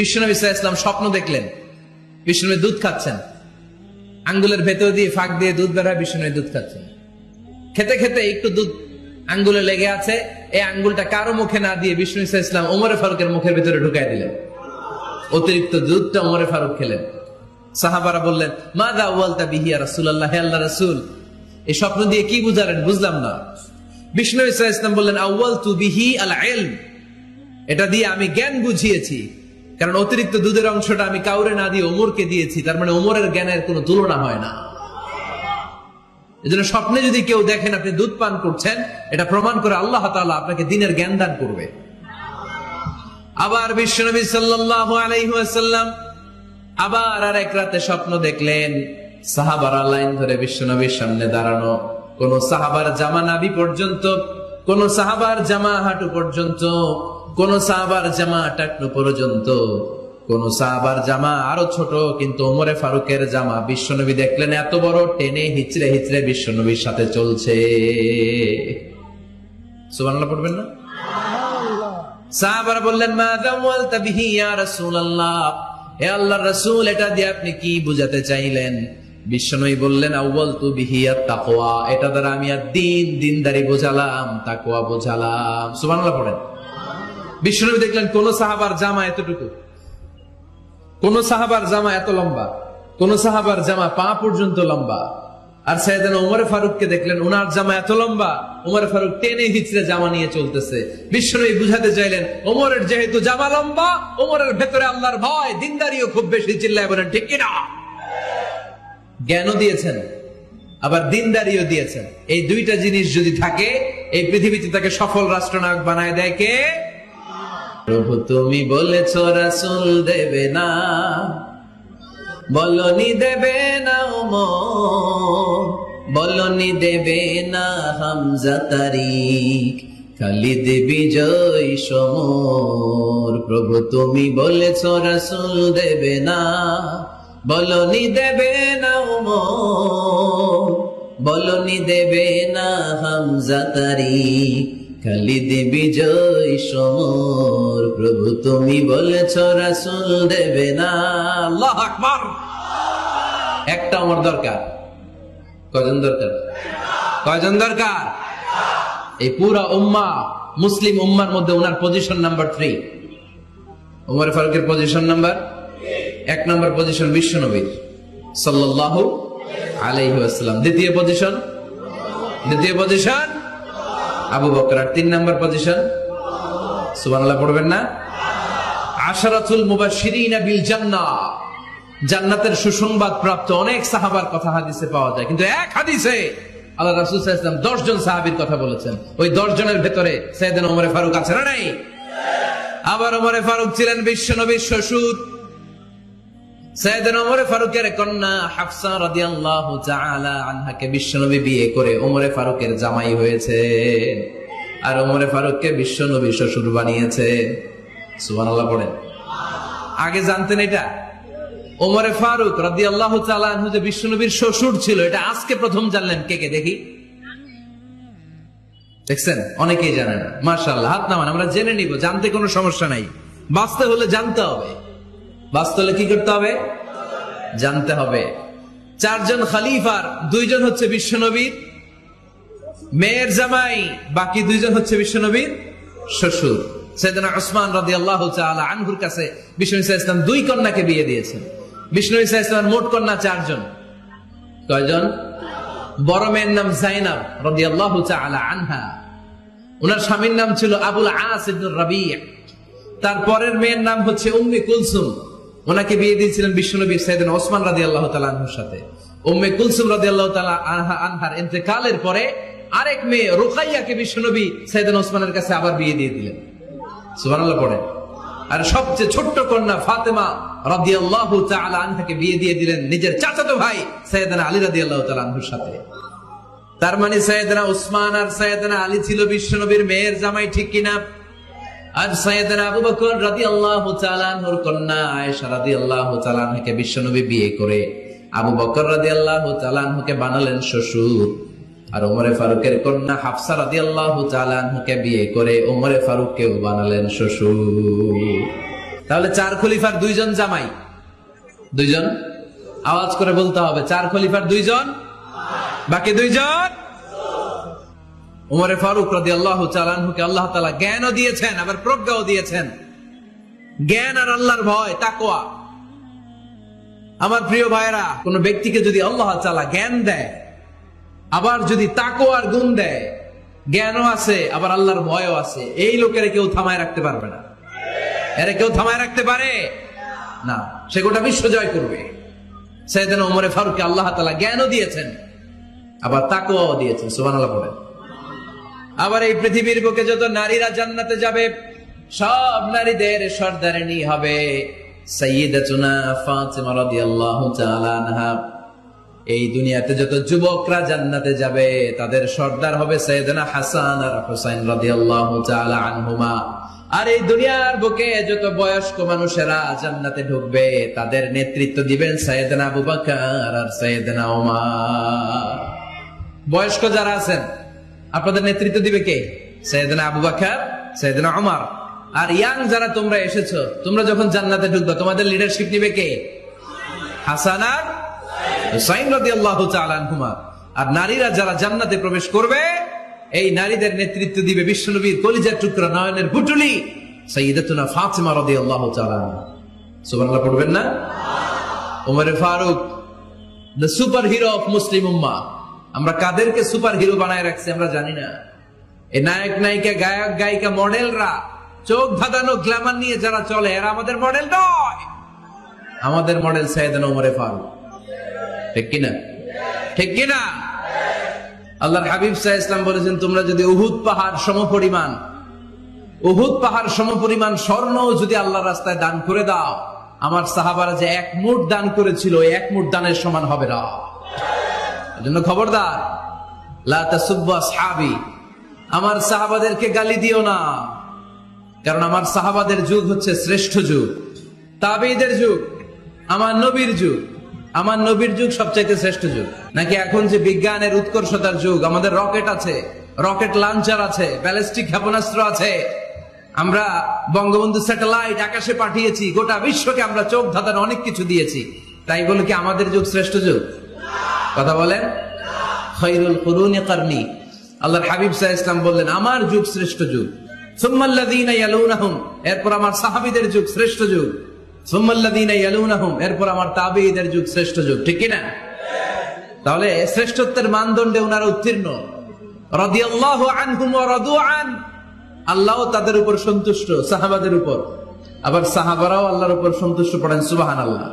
বিশ্বনবী সাল্লাল্লাহু আলাইহি ওয়াসাল্লাম স্বপ্ন দেখলেন, বিশ্বনবী দুধ খাচ্ছেন, আঙ্গুলের ভেতর দিয়ে ফাঁক দিয়ে দুধ বের হয়, বিশ্বনবী দুধ খাচ্ছেন। খেতে খেতে একটু দুধ আঙ্গুলে লেগে আছে, এই আঙ্গুলটা কারো মুখে না দিয়ে বিশ্বনবী সাল্লাল্লাহু আলাইহি ওয়াসাল্লাম ওমরে ফারুকের মুখের ভিতরে ঢুকাই দিলেন। অতিরিক্ত দুধটা ওমরে ফারুক খেলেন। সাহাবারা বললেন, মাযা আওয়ালতা বিহি ইয়া রাসূলুল্লাহ, হে আল্লাহর রাসূল, এই স্বপ্ন দিয়ে কি বুঝালেন, বুঝলাম না। বিশ্বনবী সাল্লাল্লাহু আলাইহি ওয়াসাল্লাম বললেন, আওয়ালতু বিহি আল ইলম, এটা দিয়ে আমি জ্ঞান বুঝিয়েছি, কারণ অতিরিক্ত দুধের অংশটা আমি কাউরে না দিয়ে ওমরকে দিয়েছি, তার মানে ওমরের জ্ঞানের কোনো তুলনা হয় না। এজন্য স্বপ্নে যদি কেউ দেখেন আপনি দুধ পান করছেন, এটা প্রমাণ করে আল্লাহ তাআলা আপনাকে দ্বীনের জ্ঞান দান করবে। আবার বিশ্বনবী সাল্লাল্লাহু আলাইহি ওয়াসাল্লাম আবার আর এক রাতে স্বপ্ন দেখলেন, সাহাবারা লাইন ধরে বিশ্বনবীর সামনে দাঁড়ানো, কোন সাহাবার জামা নাভি পর্যন্ত, কোন সাহাবার জামা হাঁটু পর্যন্ত, কোন সাহাবার জামা টাকনু পর্যন্ত, কোন সাহাবার জামা আরো ছোট, কিন্তু ওমরে ফারুকের জামা বিশ্বনবী দেখলেন এত বড়, টেনে হিচড়ে হিচড়ে বিশ্বনবীর সাথে চলছে। সুবহানাল্লাহ পড়বেন না? সাহাবারা বললেন, মাযা ওয়ালতা বিহি ইয়া রাসূলুল্লাহ, হে আল্লাহর রাসূল, এটা দিয়ে আপনি কি বুঝাতে চাইলেন? বিশ্বনবী বললেন, আউয়ালতু বিহি আত-তাকওয়া, এটা দ্বারা আমি দ্বীনদারি বোঝালাম, তাকওয়া বোঝালাম। সুবহানাল্লাহ পড়েন। বিশ্বনবী দেখলেন কোন সাহাবার জামা এতটুকু, কোন সাহাবার জামা এত লম্বা, কোন সাহাবার জামা পা পর্যন্ত লম্বা। আর সাইয়েদনা ওমরে ফারুককে দেখলেন, ওনার জামা এত লম্বা, ওমরে ফারুক টেনে হিচড়ে জামা নিয়ে চলতেছে। বিশ্বনবী বুঝাতে চাইলেন, ওমরের যেহেতু জামা লম্বা, ওমরের ভেতরে আল্লাহর ভয়, দ্বীনদারিও খুব বেশি। চিল্লায় বলেন ঠিক কিনা? জ্ঞানও দিয়েছেন, আবার দ্বীনদারিও দিয়েছেন। এই দুইটা জিনিস যদি থাকে, এই পৃথিবীতে তাকে সফল রাষ্ট্রনায়ক বানায় দেয় কে? প্রভু তুমি বলেছ রাসূল দেবে না, বলনি দেবে না ওমর, বলনি দেবে না হামজা তারিক, খালিদ বিজয় সমর। প্রভু তুমি বলেছ রাসূল দেবে না, বলনি দেবে না ওমর, বলনি দেবে না হামজা তারিক, খালিদ বিজয় সমর। প্রভু তুমি বলেছ রাসূল দেবে না। আল্লাহু আকবার। একটা ওমর দরকার। কয়জন দরকার? কয়জন দরকার? এই পুরা উম্মাহ, মুসলিম উম্মার মধ্যে ওনার পজিশন নাম্বার 3। ওমর ফারুকের পজিশন নাম্বার 1 নম্বর পজিশন বিশ্বনবীর সাল্লাল্লাহু আলাইহি ওয়াসাল্লাম। দ্বিতীয় পজিশন আবু বকর। আর 3 নম্বর পজিশন সুবহানাল্লাহ পড়বেন না? আশারাতুল মুবাশশিরিনা বিল জান্নাহ, জান্নাতের সুসংবাদ প্রাপ্ত অনেক সাহাবার কথা হাদিসে পাওয়া যায়, কিন্তু এক হাদিসে আল্লাহ রাসূল সাল্লাল্লাহু আলাইহি ওয়াসাল্লাম 10 জন সাহাবীর কথা বলেছেন। ওই 10 জনের ভেতরে সাইয়েদনা ওমর ফারুক আছে না নাই? আবার ওমর ফারুক ছিলেন বিশ্বনবীর শ্বশুর। সাইয়েদনা ওমর ফারুকের কন্যা হাফসা রাদিয়াল্লাহু তাআলা আনহাকে বিশ্বনবী বিয়ে করে ওমর ফারুকের জামাই হয়েছে, আর ওমর ফারুককে বিশ্বনবী শ্বশুর বানিয়েছে। সুবহানাল্লাহ পড়েন। আগে জানতেন এটা? ওমর ফারুক রাদিয়াল্লাহু তাআলা আনহু যে বিশ্বনবীর শ্বশুর ছিল, এটা আজকে প্রথম জানলেন কে কে? দেখি, দেখছেন? অনেকেই জানে না। মাশাআল্লাহ, হাত নামান, আমরা জেনে নিব, জানতে কোনো সমস্যা নাই। বাঁচতে হলে জানতে হবে। বাঁচতে হলে কি করতে হবে? জানতে হবে। 4 জন খলিফার 2 জন হচ্ছে বিশ্বনবীর মেয়ের জামাই, বাকি 2 জন হচ্ছে বিশ্বনবীর শ্বশুর। সাইয়েদনা উসমান রাদিয়াল্লাহু তাআলা আনহুর কাছে বিশ্বনবী সাল্লাল্লাহু আলাইহি ওয়াসাল্লাম 2 কন্যাকে বিয়ে দিয়েছেন। বিশ্বনবী সাল্লাল্লাহু আলাইহি ওয়াসাল্লামের মোট কন্যা 4 জন। কয়জন? বড় মেয়ের নাম যায়েনব রাদিয়াল্লাহু তাআলা আনহা, ওনার স্বামীর নাম ছিল আবুল আস ইবনে রাবি'। তারপরের মেয়ের নাম হচ্ছে উম্মে কুলসুম, ওনাকে বিয়ে দিয়েছিলেন বিশ্বনবী সাইয়েদনা ওসমান রাদিয়াল্লাহু তাআলা আনহুর সাথে। উম্মে কুলসুম রাদিয়াল্লাহু তাআলা আনহার ইন্তেকালের পরে আরেক মেয়ে রুকাইয়াকে বিশ্বনবী সাইয়েদনা ওসমানের কাছে আবার বিয়ে দিয়ে দিলেন। সুবহানাল্লাহ পড়েন। আর সবচেয়ে ছোট্ট কন্যা ফাতেমা রাদিয়াল্লাহু তাআলা আনহাকে বিয়ে দিয়ে দিলেন নিজের চাচাতো ভাই সাইয়েদনা আলী রাদিয়াল্লাহু তাআলা আনহুর সাথে। তার মানে সাইয়েদনা ওসমান আর সাইয়েদনা আলী ছিল বিশ্বনবীর মেয়ের জামাই, ঠিক কিনা? আর সাইয়েদনা আবু বকর রাদিয়াল্লাহু তাআলা আনহুর কন্যা আয়েশা রাদিয়াল্লাহু তাআলা আনহাকে বিশ্বনবী বিয়ে করে আবু বকর রাদিয়াল্লাহু তাআলা আনহুকে বানালেন শ্বশুর। আর ওমরে ফারুকের কন্যা হাফসা রাদিয়াল্লাহু তাআলা আনহাকে বিয়ে করে ওমরে ফারুককেও বানালেন শ্বশুর। তাহলে 4 খলিফার 2 জন জামাই, 2 জন। আওয়াজ করে বলতে হবে, 4 খলিফার 2 জন, বাকি 2 জন। উমরে ফারুক রাদিয়াল্লাহু তাআলা আনহুকে আল্লাহ তাআলা জ্ঞানও দিয়েছেন, আবার প্রজ্ঞাও দিয়েছেন। জ্ঞান আর আল্লাহর ভয়, তাকওয়া। আমার প্রিয় ভাইরা, কোন ব্যক্তিকে যদি আল্লাহ তাআলা জ্ঞান দেয়, আবার যদি তাকওয়ার গুণ দেয়, জ্ঞানও আছে আবার আল্লাহর ভয়ও আছে, এই লোকের কেউ থামায় রাখতে পারবে না। এরা কেউ থামায় রাখতে পারে না, সে গোটা বিশ্ব জয় করবে। সাইয়েদনা ওমরে ফারুককে আল্লাহ তাআলা জ্ঞানও দিয়েছেন, আবার তাকওয়াও দিয়েছেন। সুবহানাল্লাহ বলেন। আবার এই পৃথিবীর বুকে যত নারীরা জান্নাতে যাবে, সব নারীদের সর্দারিনী হবে সাইয়্যিদাতুনা ফাতিমা রাদিয়াল্লাহু তাআলা আনহা। এই দুনিয়াতে যত যুবকরা জান্নাতে যাবে, তাদের সর্দার হবে সাইয়েদনা হাসান আর হুসাইন রাদিয়াল্লাহু তাআলা আনহুমা। আর এই দুনিয়ার বুকে যত বয়স্ক মানুষেরা জান্নাতে ঢুকবে, তাদের নেতৃত্ব দিবেন সাইয়েদনা আবু বকর আর সাইয়েদনা ওমর। বয়স্ক যারা আছেন, আপনাদের নেতৃত্ব দিবে কে? সাইয়েদনা আবু বকর, সাইয়েদনা ওমর। আর ইয়াং যারা তোমরা এসেছো, তোমরা যখন জান্নাতে ঢুকবে, তোমাদের লিডারশিপ নিবে কে? হাসান আর হুসাইন রাদিয়াল্লাহু তাআলা আনহুমা। আর নারীরা যারা জান্নাতে প্রবেশ করবে, এই নারীদের নেতৃত্ব দিবে বিশ্বনবীর কলিজার টুকরা, নয়নের পুটুলি সাইয়্যিদাতুনা ফাতিমা রাদিয়াল্লাহু তাআলা। সুবহানাল্লাহ পড়বেন না? Omar Farooq, the super hero of Muslim উম্মাহ। আমরা কাদেরকে সুপার হিরো বানায় রাখছি আমরা জানি না। এই নায়ক নায়িকা, গায়ক গায়িকা, মডেলরা, চোখ ধাঁধানো গ্ল্যামার নিয়ে যারা চলে, এরা আমাদের মডেল নয়। আমাদের মডেল সাইয়েদনা ওমর ফারুক। ঠিক কিনা? ঠিক কিনা? আল্লাহর হাবিব সাল্লাল্লাহু আলাইহি ওয়াসাল্লাম বলেছেন, তোমরা যদি উহুদ পাহাড় সমপরিমাণ স্বর্ণ যদি আল্লাহর রাস্তায় দান করে দাও, আমার সাহাবারা যে 1 মুঠ দান করেছিল, 1 মুঠ দানের সমান হবে না। এজন্য খবরদার, লা তাসুব্বু আসহাবি, আমার সাহাবাদেরকে গালি দিও না। কারণ আমার সাহাবাদের যুগ হচ্ছে শ্রেষ্ঠ যুগ, তাবেঈদের যুগ, আমার নবীর যুগ। আমার নবীর যুগ সবচাইতে শ্রেষ্ঠ যুগ। নাকি এখন যে বিজ্ঞানের উৎকর্ষতার যুগ, আমাদের রকেট আছে, রকেট লঞ্চার আছে, ব্যালিস্টিক ক্ষেপণাস্ত্র আছে, আমরা বঙ্গবন্ধু স্যাটেলাইট আকাশে পাঠিয়েছি, গোটা বিশ্বকে আমরা চোখ ধাঁধানো অনেক কিছু দিয়েছি। তাই বলে কি আমাদের যুগ শ্রেষ্ঠ যুগ? কথা বলেন। খায়রুল কুরুনি কারনি, আল্লাহর হাবিব সাল্লাল্লাহু আলাইহি ওয়াসাল্লাম বললেন, আমার যুগ শ্রেষ্ঠ যুগ। সুম্মাল্লাযীনা ইয়ালুনাহুম, এরপর আমার সাহাবীদের যুগ শ্রেষ্ঠ যুগ। সুম্মাল্লাযীনা ইয়ালুনাহুম, এরপর আমার তাবেঈদের যুগ শ্রেষ্ঠ যুগ। ঠিক কি না? তাহলে শ্রেষ্ঠত্বের মানদণ্ডে ওনারা উত্তীর্ণ। রাদিয়াল্লাহু আনহুম ওয়া রাদু আন, আল্লাহ তাদের উপর সন্তুষ্ট, সাহাবাদের উপর। আবার সাহাবারাও আল্লাহর উপর সন্তুষ্ট, পড়েন সুবহানাল্লাহ।